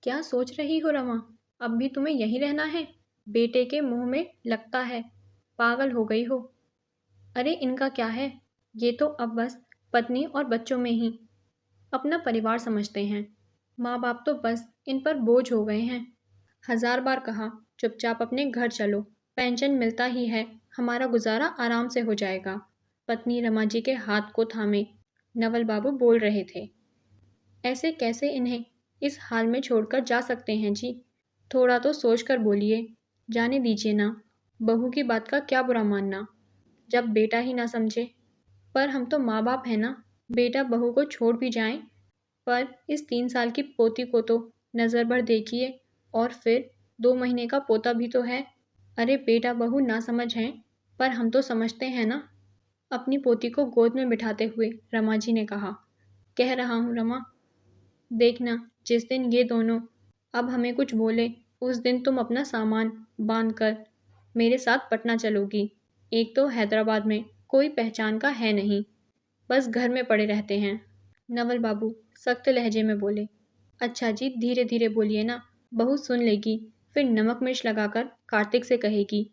क्या सोच रही हो रमा? अब भी तुम्हें यहीं रहना है? बेटे के मुंह में लगता है पागल हो गई हो। अरे इनका क्या है? ये तो अब बस पत्नी और बच्चों में ही अपना परिवार समझते हैं। माँ बाप तो बस इन पर बोझ हो गए हैं। हजार बार कहा चुपचाप अपने घर चलो, पेंशन मिलता ही है, हमारा गुजारा आराम से हो जाएगा। पत्नी रमा जी के हाथ को थामे नवल बाबू बोल रहे थे। ऐसे कैसे इन्हें इस हाल में छोड़कर जा सकते हैं जी? थोड़ा तो सोच कर बोलिए। जाने दीजिए ना, बहू की बात का क्या बुरा मानना, जब बेटा ही ना समझे। पर हम तो माँ बाप हैं ना। बेटा बहू को छोड़ भी जाए, पर इस 3 साल की पोती को तो नज़र भर देखिए, और फिर 2 महीने का पोता भी तो है। अरे बेटा बहू ना समझ हैं, पर हम तो समझते हैं ना। अपनी पोती को गोद में बिठाते हुए रमा जी ने कहा। कह रहा हूँ रमा, देखना जिस दिन ये दोनों अब हमें कुछ बोले, उस दिन तुम अपना सामान बांध कर मेरे साथ पटना चलोगी। एक तो हैदराबाद में कोई पहचान का है नहीं, बस घर में पड़े रहते हैं। नवल बाबू सख्त लहजे में बोले। अच्छा जी, धीरे धीरे बोलिए ना, बहू सुन लेगी, फिर नमक मिर्च लगाकर कार्तिक से कहेगी,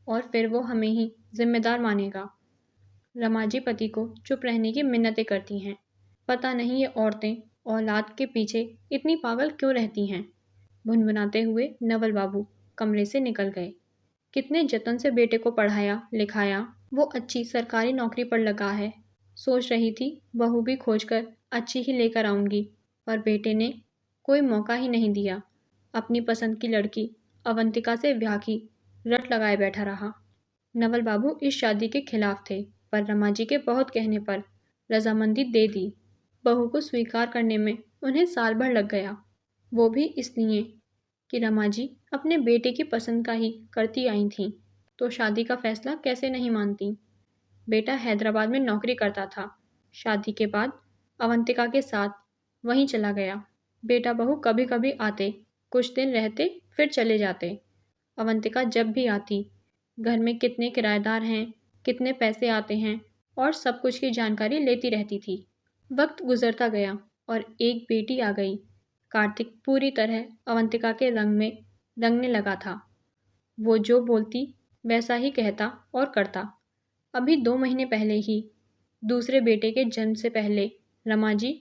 और फिर वो हमें ही जिम्मेदार मानेगा। रमाजी पति को चुप रहने की मिन्नतें करती हैं। पता नहीं ये औरतें औलाद के पीछे इतनी पागल क्यों रहती हैं। भुनभुनाते हुए नवल बाबू कमरे से निकल गए। कितने जतन से बेटे को पढ़ाया लिखाया, वो अच्छी सरकारी नौकरी पर लगा है। सोच रही थी बहू भी खोजकर अच्छी ही लेकर आऊंगी, पर बेटे ने कोई मौका ही नहीं दिया। अपनी पसंद की लड़की अवंतिका से ब्याह की रट लगाए बैठा रहा। नवल बाबू इस शादी के खिलाफ थे, पर रमाजी के बहुत कहने पर रजामंदी दे दी। बहू को स्वीकार करने में उन्हें साल भर लग गया, वो भी इसलिए कि रमाजी अपने बेटे की पसंद का ही करती आई थीं, तो शादी का फैसला कैसे नहीं मानती। बेटा हैदराबाद में नौकरी करता था, शादी के बाद अवंतिका के साथ वहीं चला गया। बेटा बहू कभी कभी आते, कुछ दिन रहते, फिर चले जाते। अवंतिका जब भी आती, घर में कितने किराएदार हैं, कितने पैसे आते हैं, और सब कुछ की जानकारी लेती रहती थी। वक्त गुजरता गया और एक बेटी आ गई। कार्तिक पूरी तरह अवंतिका के रंग में रंगने लगा था। वो जो बोलती वैसा ही कहता और करता। अभी 2 महीने पहले ही दूसरे बेटे के जन्म से पहले रमाजी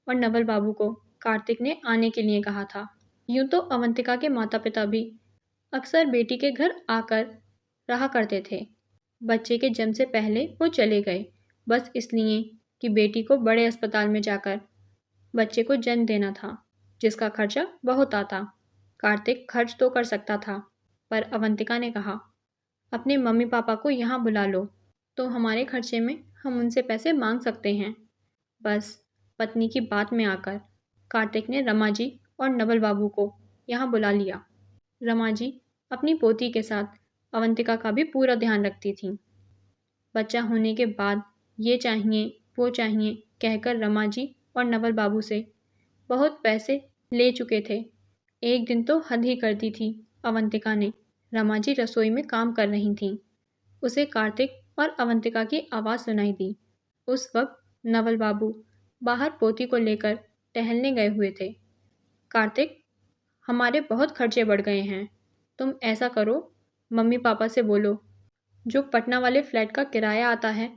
और नवल बाबू को कार्तिक ने आने के लिए कहा था। यूं तो अवंतिका के माता पिता भी अक्सर बेटी के घर आकर रहा करते थे। बच्चे के जन्म से पहले वो चले गए, बस इसलिए कि बेटी को बड़े अस्पताल में जाकर बच्चे को जन्म देना था, जिसका खर्चा बहुत आता। कार्तिक खर्च तो कर सकता था, पर अवंतिका ने कहा, अपने मम्मी पापा को यहाँ बुला लो, तो हमारे खर्चे में हम उनसे पैसे मांग सकते हैं। बस पत्नी की बात में आकर कार्तिक ने रमाजी और नवल बाबू को यहाँ बुला लिया। रमाजी अपनी पोती के साथ अवंतिका का भी पूरा ध्यान रखती थी। बच्चा होने के बाद ये चाहिए वो चाहिए कहकर रमाजी और नवल बाबू से बहुत पैसे ले चुके थे। एक दिन तो हद ही कर दी थी अवंतिका ने। रमाजी रसोई में काम कर रही थीं। उसे कार्तिक और अवंतिका की आवाज़ सुनाई दी। उस वक्त नवल बाबू बाहर पोती को लेकर टहलने गए हुए थे। कार्तिक, हमारे बहुत खर्चे बढ़ गए हैं। तुम ऐसा करो, मम्मी पापा से बोलो, जो पटना वाले फ्लैट का किराया आता है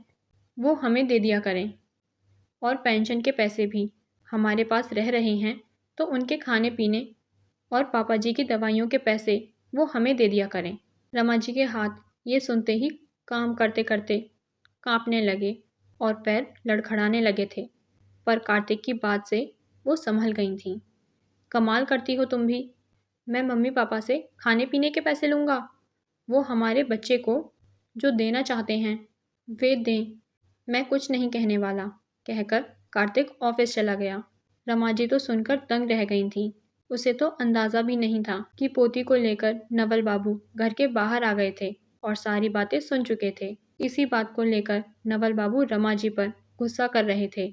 वो हमें दे दिया करें, और पेंशन के पैसे भी हमारे पास रह रहे हैं, तो उनके खाने पीने और पापा जी की दवाइयों के पैसे वो हमें दे दिया करें। रमा जी के हाथ ये सुनते ही काम करते करते कांपने लगे और पैर लड़खड़ाने लगे थे, पर कार्तिक की बात से वो संभल गई थीं। कमाल करती हो तुम भी। मैं मम्मी पापा से खाने पीने के पैसे लूँगा? वो हमारे बच्चे को जो देना चाहते हैं वे दें, मैं कुछ नहीं कहने वाला, कहकर कार्तिक ऑफिस चला गया। रमाजी तो सुनकर दंग रह गई थी। उसे तो अंदाजा भी नहीं था कि पोती को लेकर नवल बाबू घर के बाहर आ गए थे और सारी बातें सुन चुके थे। इसी बात को लेकर नवल बाबू रमाजी पर गुस्सा कर रहे थे।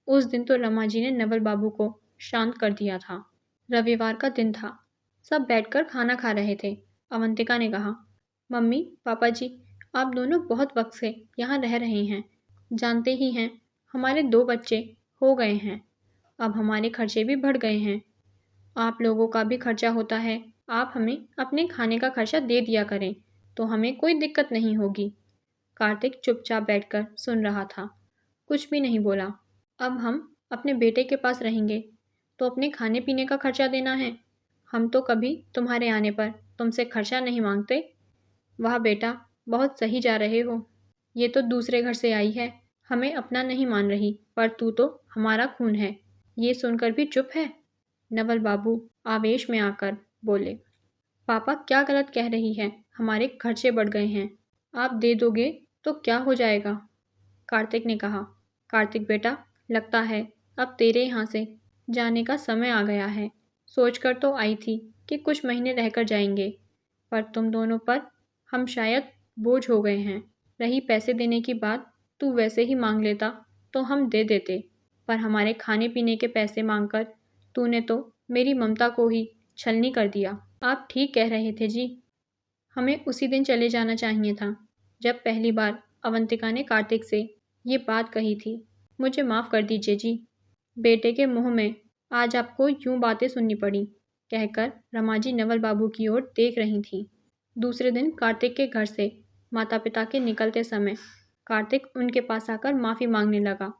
उस दिन तो रमाजी ने नवल बाबू को शांत कर दिया था। रविवार का दिन था। सब बैठकर खाना खा रहे थे। अवंतिका ने कहा, मम्मी पापा जी, आप दोनों बहुत वक्त से यहाँ रह रहे हैं। जानते ही हैं, हमारे 2 बच्चे हो गए हैं। अब हमारे खर्चे भी बढ़ गए हैं। आप लोगों का भी खर्चा होता है, आप हमें अपने खाने का खर्चा दे दिया करें, तो हमें कोई दिक्कत नहीं होगी। कार्तिक चुपचाप बैठकर सुन रहा था, कुछ भी नहीं बोला। अब हम अपने बेटे के पास रहेंगे, तो अपने खाने पीने का खर्चा देना है। हम तो कभी तुम्हारे आने पर तुमसे खर्चा नहीं मांगते। वाह बेटा, बहुत सही जा रहे हो। ये तो दूसरे घर से आई है, हमें अपना नहीं मान रही, पर तू तो हमारा खून है। ये सुनकर भी चुप है। नवल बाबू आवेश में आकर बोले, पापा क्या गलत कह रही है, हमारे खर्चे बढ़ गए हैं, आप दे दोगे तो क्या हो जाएगा। कार्तिक ने कहा, कार्तिक बेटा, लगता है अब तेरे यहाँ से जाने का समय आ गया है। सोचकर तो आई थी कि कुछ महीने रहकर जाएंगे, पर तुम दोनों पर हम शायद बोझ हो गए हैं। रही पैसे देने की बात, तू वैसे ही मांग लेता तो हम दे देते, पर हमारे खाने पीने के पैसे मांगकर तूने तो मेरी ममता को ही छलनी कर दिया। आप ठीक कह रहे थे जी, हमें उसी दिन चले जाना चाहिए था, जब पहली बार अवंतिका ने कार्तिक से ये बात कही थी। मुझे माफ़ कर दीजिए जी। बेटे के मुंह में आज आपको यूं बातें सुननी पड़ी, कहकर रमाजी नवल बाबू की ओर देख रही थी। दूसरे दिन कार्तिक के घर से माता पिता के निकलते समय कार्तिक उनके पास आकर माफ़ी मांगने लगा।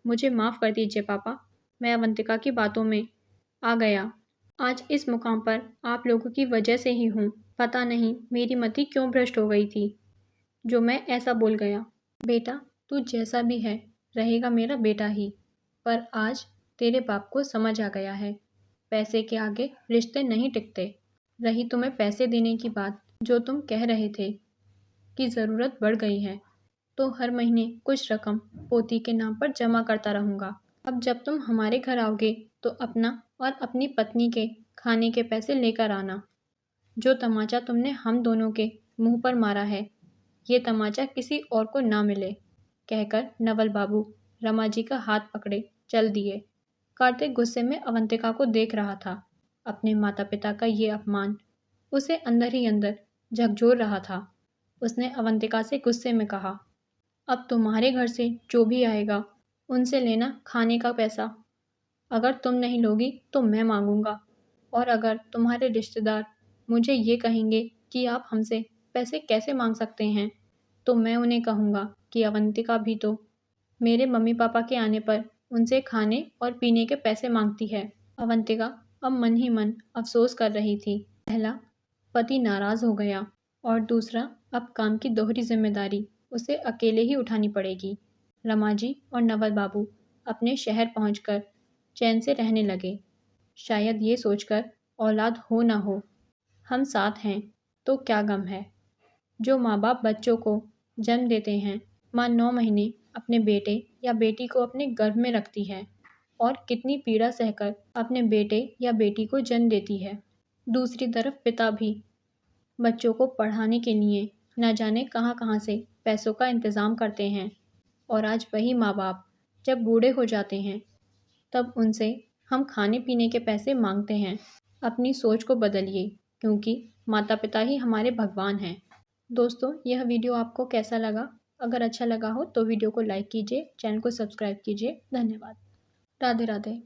मुझे माफ़ कर दीजिए पापा, मैं अवंतिका की बातों में आ गया। आज इस मुकाम पर आप लोगों की वजह से ही हूँ। पता नहीं मेरी मति क्यों भ्रष्ट हो गई थी, जो मैं ऐसा बोल गया। बेटा, तू जैसा भी है रहेगा मेरा बेटा ही, पर आज तेरे बाप को समझ आ गया है, पैसे के आगे रिश्ते नहीं टिकते। रही तुम्हें पैसे देने की बात, जो तुम कह रहे थे कि ज़रूरत बढ़ गई है, तो हर महीने कुछ रकम पोती के नाम पर जमा करता रहूँगा। अब जब तुम हमारे घर आओगे तो अपना और अपनी पत्नी के खाने के पैसे लेकर आना। जो तमाचा तुमने हम दोनों के मुंह पर मारा है, ये तमाचा किसी और को ना मिले, कहकर नवल बाबू रमाजी का हाथ पकड़े चल दिए। कार्तिक गुस्से में अवंतिका को देख रहा था। अपने माता पिता का ये अपमान उसे अंदर ही अंदर झकझोर रहा था। उसने अवंतिका से गुस्से में कहा, अब तुम्हारे घर से जो भी आएगा उनसे लेना खाने का पैसा। अगर तुम नहीं लोगी तो मैं मांगूंगा, और अगर तुम्हारे रिश्तेदार मुझे ये कहेंगे कि आप हमसे पैसे कैसे मांग सकते हैं, तो मैं उन्हें कहूँगा कि अवंतिका भी तो मेरे मम्मी पापा के आने पर उनसे खाने और पीने के पैसे मांगती है। अवंतिका अब मन ही मन अफसोस कर रही थी। पहला, पति नाराज हो गया, और दूसरा, अब काम की दोहरी जिम्मेदारी उसे अकेले ही उठानी पड़ेगी। रमाजी और नवल बाबू अपने शहर पहुंचकर चैन से रहने लगे। शायद ये सोचकर औलाद हो ना हो, हम साथ हैं तो क्या गम है। जो माँ बाप बच्चों को जन्म देते हैं, माँ 9 महीने अपने बेटे या बेटी को अपने गर्भ में रखती है और कितनी पीड़ा सहकर अपने बेटे या बेटी को जन्म देती है। दूसरी तरफ पिता भी बच्चों को पढ़ाने के लिए न जाने कहाँ कहाँ से पैसों का इंतज़ाम करते हैं, और आज वही माँ बाप जब बूढ़े हो जाते हैं तब उनसे हम खाने पीने के पैसे मांगते हैं। अपनी सोच को बदलिए, क्योंकि माता पिता ही हमारे भगवान हैं। दोस्तों, यह वीडियो आपको कैसा लगा? अगर अच्छा लगा हो तो वीडियो को लाइक कीजिए, चैनल को सब्सक्राइब कीजिए। धन्यवाद। राधे राधे।